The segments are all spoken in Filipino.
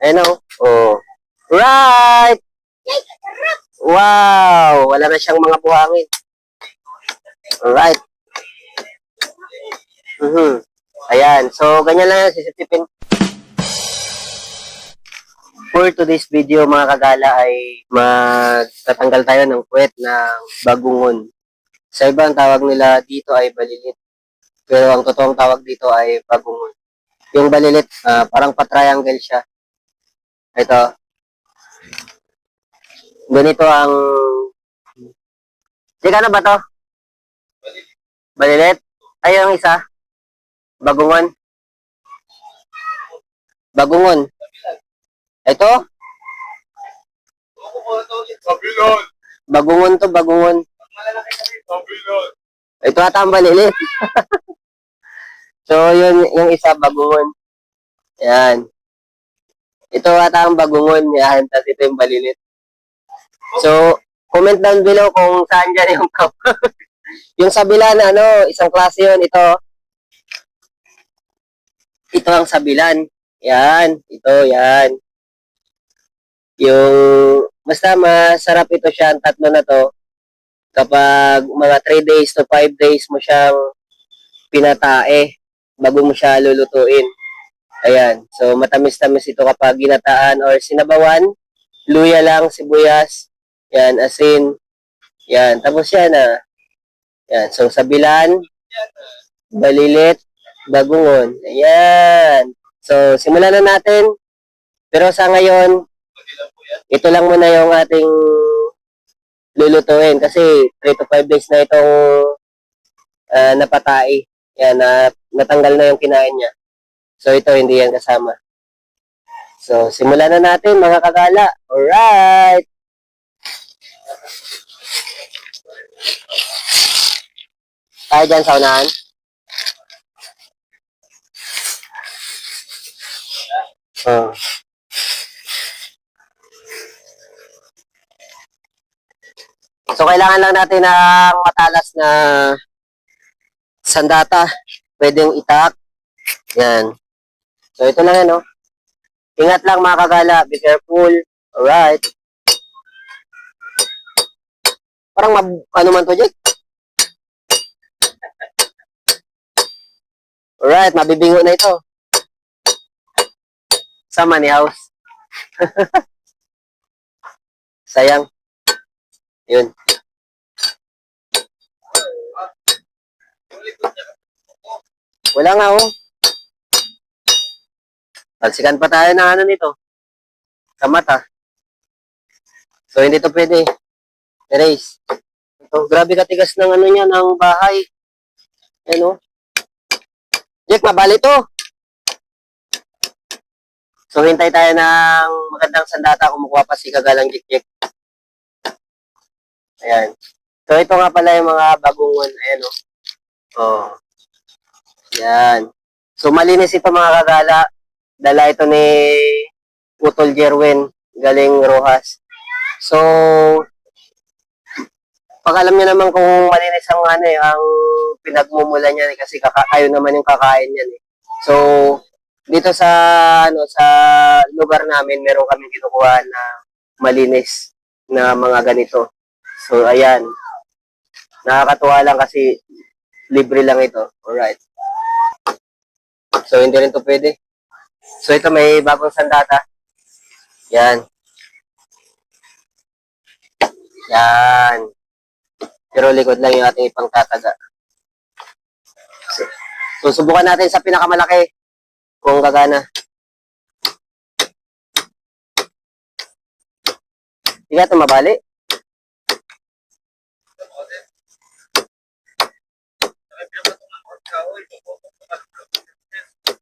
Ayan o. Oh. Right! Wow! Wala na siyang mga buhangin. Alright. Ayan. So, ganyan lang yan. Sisipin. For today's video, mga kagala, ay magtatanggal tayo ng puwet ng bagungon. Sa iba, ang tawag nila dito ay balilit. Pero ang totoong tawag dito ay bagungon. Yung balilit, parang pa-triangle siya. Ito. Ganito ang... Di ka na ba to? Balilit? Ay, yung isa. Bagungon. Bagungon. Ito? Bagungon to, bagungon. Ito ata ang balilit. So, yun, yung isa, bagungon. Yan. Ito ata ang bagungon. Yan, tapos ito yung balilit. So, comment down below kung saan dyan yung cup. Yung sabilan, isang klase yun. Ito ang sabilan. Yan. Ito, yan. Yung, basta masarap ito siya, ang tatlo na to. Kapag mga 3 days to 5 days mo siyang pinatae bago mo siya lulutuin. Ayan. So, matamis-tamis ito kapag ginataan or sinabawan. Luya lang, sibuyas. Yan, asin. Yan. Tapos yan, Yan. So, sabilan, balilit, bagungon. Ayan. So, simulan na natin. Pero sa ngayon, ito lang muna yung ating lulutuin kasi 3 to 5 days na itong napatai. Yan, natanggal na yung kinain niya. So, ito hindi yan kasama. So, simulan na natin mga kagala. Alright! Tayo dyan sa unahan. Oh. So, kailangan lang natin ng matalas na sandata. Pwedeng itak. Yan. So, ito lang yan, Ingat lang mga kagala. Be careful. Alright. Parang ano man to, Jake? Alright, mabibingo na ito. Sa money house. Sayang. Yun. Wala nga, Talsikan pa tayo ng nito. Sa mata. So, hindi to pwede. Erase. Ito, grabe katigas ng niya, ng bahay. Ayan, Jack, mabali to. So, hintay tayo ng magandang sandata. Kumukuha pa si Kagalang Jack. Ayan. So, ito nga pala yung mga bagungon. Ayan, Oh. Ayan. So, malinis ito mga kagala. Dala ito ni Utol Jerwin. Galing Rojas. So, pag alam niya naman kung malinis ang ang pinagmumula niya kasi kayo naman yung kakain niyan So, dito sa sa lugar namin meron kami kinukuha na malinis na mga ganito. So, ayan. Nakakatuwa lang kasi libre lang ito. Alright. So, hindi rin to pwede. So, ito may bagong sandata. Yan. Yan. Pero likod lang yung ating ipangtataga. So, subukan natin sa pinakamalaki kung gagana. Hindi ka ito mabali.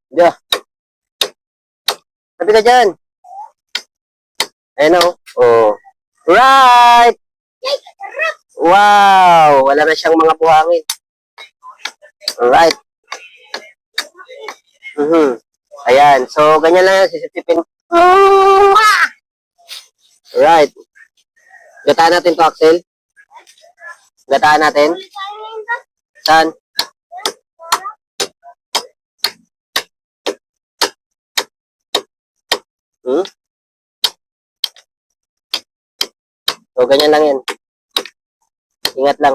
Diyan. Sabi ka dyan. Ayan Oh. Right! Wow! Wala na siyang mga buhangin. Alright. Ayan. So, ganyan lang yan. Sisipin. Alright. Gataan natin to, Axel. Gataan natin. Saan? Hmm? So, ganyan lang yan. Ingat lang.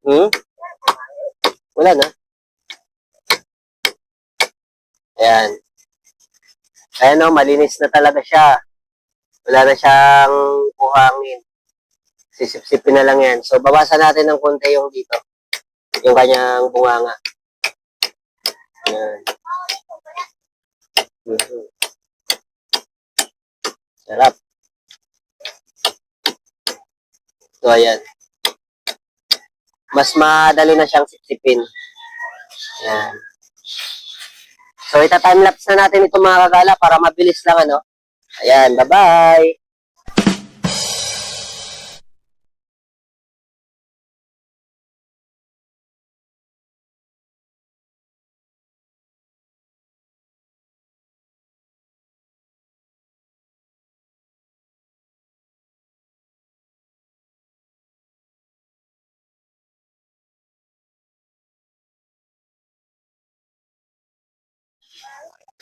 Hmm? Wala na. Ayan. Ayan o, malinis na talaga siya. Wala na siyang buhangin. Sisip-sipin na lang yan. So, bawasan natin ng konti yung dito. Yung kanyang bunganga. Ayan. Sarap. So, ayan. Mas madali na siyang sipsipin. Ayan. So, ita-timelapse na natin itong mga kagala para mabilis lang, ano. Ayan, bye-bye!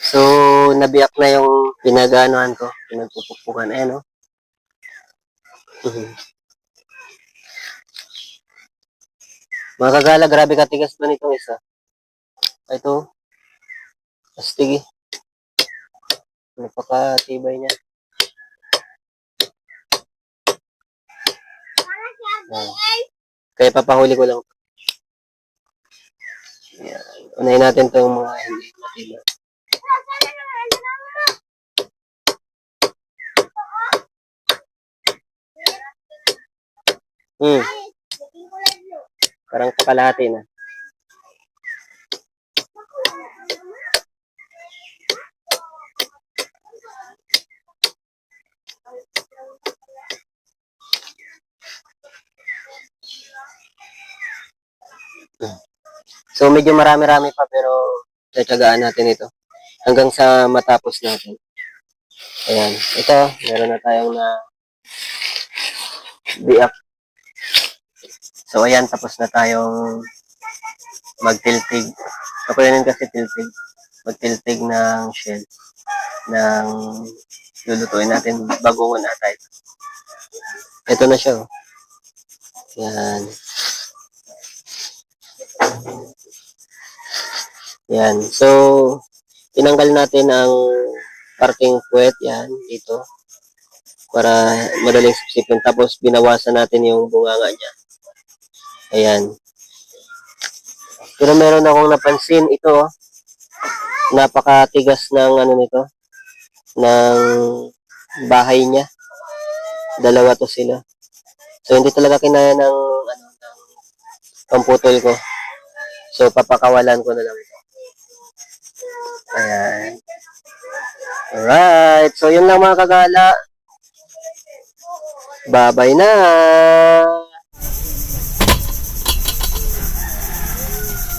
So, nabiyak na yung pinag-anoan ko. Pinagpupukpukan. Ayan, no? Mga kagala, grabe katigas ba nitong isa? Ito. Astig eh. Napakatibay niya. Kaya papahuli ko lang. Ayan. Unahin natin itong mga hindi matibay. Parang kakalahati na. So, medyo marami-rami pa pero tatagaan natin ito hanggang sa matapos natin. Ayan. Ito, meron na tayong na biak. So, ayan, tapos na tayong magtiltig. Kapayanin kasi tiltig. Magtiltig ng shell ng lulutuin natin bagongon ata ito. Ito na siya. Yan. Yan. So, tinanggal natin ang parting puwet. Yan. Dito. Para madaling sipsipin. Tapos, binawasan natin yung bunganga niya. Ayan. Pero meron akong napansin. Ito, napakatigas ng ano nito. Ng bahay niya. Dalawa to sila. So, hindi talaga kinaya ng pamputol ko. So, papakawalan ko na lang ito. Ayan. Alright. So, yun lang mga kagala. Bye-bye na.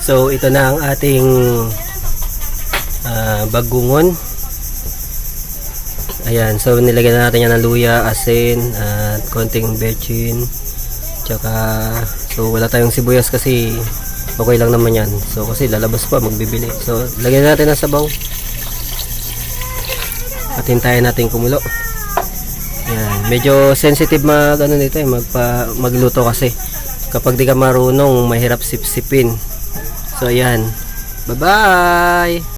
So, ito na ang ating bagungon. Ayan. So, nilagyan na natin yan ng luya, asin, at konting bechin. Tsaka, so, wala tayong sibuyas kasi okay lang naman yan. So, kasi lalabas pa, magbibili. So, lagyan natin ng sabaw. At hintayin natin kumulo. Ayan. Medyo sensitive ano nito eh, magluto kasi. Kapag di ka marunong, mahirap sipsipin. So, ayan. Bye-bye!